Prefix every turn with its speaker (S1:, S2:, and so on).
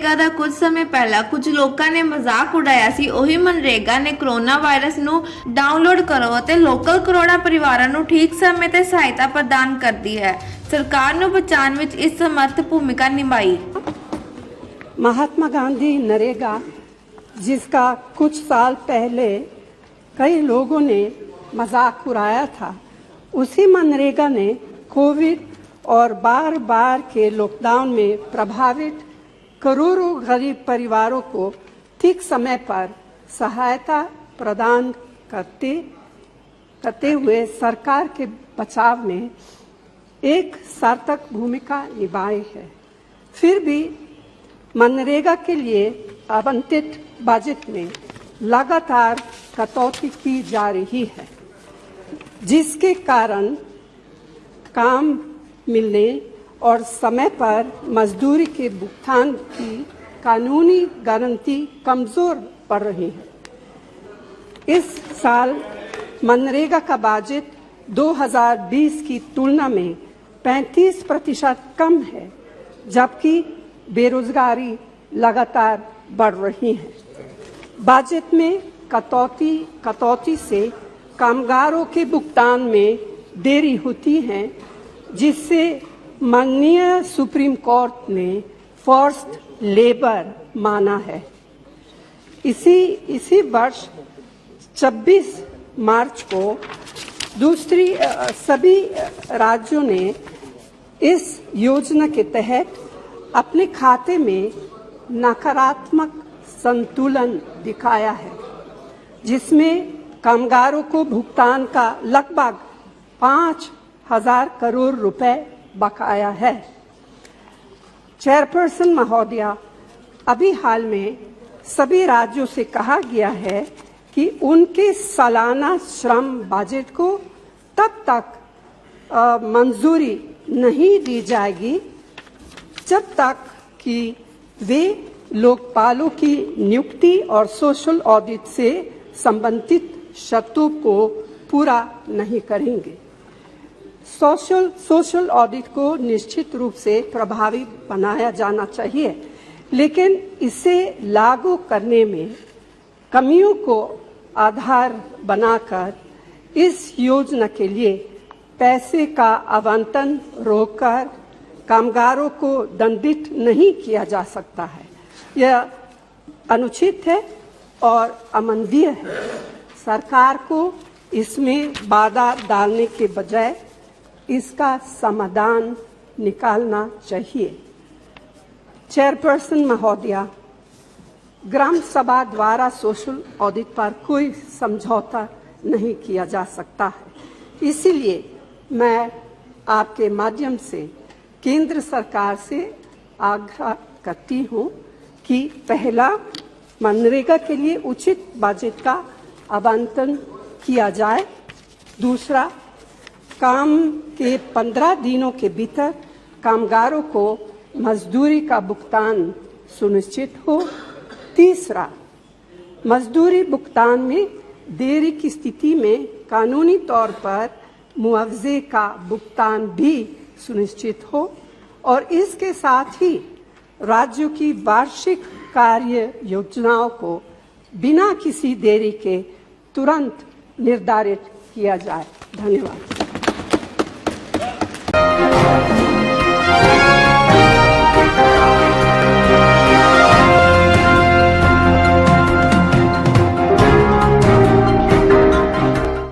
S1: मनरेगा ਦਾ ਕੁਝ ਸਮੇਂ ਪਹਿਲਾਂ ਕੁਝ ਲੋਕਾਂ ਨੇ ਮਜ਼ਾਕ ਉਡਾਇਆ ਸੀ। ਉਹੀ मनरेगा ਨੇ ਕੋਰੋਨਾ ਵਾਇਰਸ ਨੂੰ ਡਾਊਨਲੋਡ ਕਰੋ ਅਤੇ ਲੋਕਲ ਕਰੋੜਾਂ ਪਰਿਵਾਰਾਂ ਨੂੰ ਠੀਕ ਸਮੇਂ ਤੇ ਸਹਾਇਤਾ ਪ੍ਰਦਾਨ ਕਰਦੀ ਹੈ। ਸਰਕਾਰ ਨੂੰ ਬਚਾਉਣ ਵਿੱਚ ਇਸ ਸਮਰਥ ਭੂਮਿਕਾ ਨਿਭਾਈ।
S2: महात्मा गांधी नरेगा, जिसका कुछ साल पहले कई लोगों ने मजाक उड़ाया था, उसी मनरेगा ने कोविड और बार बार के लॉकडाउन में प्रभावित करोड़ों गरीब परिवारों को ठीक समय पर सहायता प्रदान करते हुए सरकार के बचाव में एक सार्थक भूमिका निभाई है। फिर भी मनरेगा के लिए आवंटित बजट में लगातार कटौती की जा रही है, जिसके कारण काम मिलने और समय पर मजदूरी के भुगतान की कानूनी गारंटी कमजोर पड़ रही है। इस साल मनरेगा का बजट 2020 की तुलना में 35% कम है, जबकि बेरोजगारी लगातार बढ़ रही है। बजट में कटौती से कामगारों के भुगतान में देरी होती है, जिससे माननीय सुप्रीम कोर्ट ने फोर्स्ड लेबर माना है। इसी वर्ष 26 मार्च को सभी राज्यों ने इस योजना के तहत अपने खाते में नकारात्मक संतुलन दिखाया है, जिसमें कामगारों को भुगतान का लगभग 5,000 करोड़ रुपए बकाया है। चेयरपर्सन महोदया, अभी हाल में सभी राज्यों से कहा गया है कि उनके सालाना श्रम बजट को तब तक मंजूरी नहीं दी जाएगी जब तक कि वे लोकपालों की नियुक्ति और सोशल ऑडिट से संबंधित शर्तों को पूरा नहीं करेंगे। सोशल ऑडिट को निश्चित रूप से प्रभावी बनाया जाना चाहिए, लेकिन इसे लागू करने में कमियों को आधार बनाकर इस योजना के लिए पैसे का आवंटन रोककर कामगारों को दंडित नहीं किया जा सकता है। यह अनुचित है और अमानवीय है। सरकार को इसमें बाधा डालने के बजाय इसका समाधान निकालना चाहिए। चेयरपर्सन महोदया, ग्राम सभा द्वारा सोशल ऑडिट पर कोई समझौता नहीं किया जा सकता है। इसीलिए मैं आपके माध्यम से केंद्र सरकार से आग्रह करती हूं कि पहला, मनरेगा के लिए उचित बजट का आवंटन किया जाए। दूसरा, काम के 15 दिनों के भीतर कामगारों को मजदूरी का भुगतान सुनिश्चित हो। तीसरा, मजदूरी भुगतान में देरी की स्थिति में कानूनी तौर पर मुआवजे का भुगतान भी सुनिश्चित हो और इसके साथ ही राज्यों की वार्षिक कार्य योजनाओं को बिना किसी देरी के तुरंत निर्धारित किया जाए। धन्यवाद।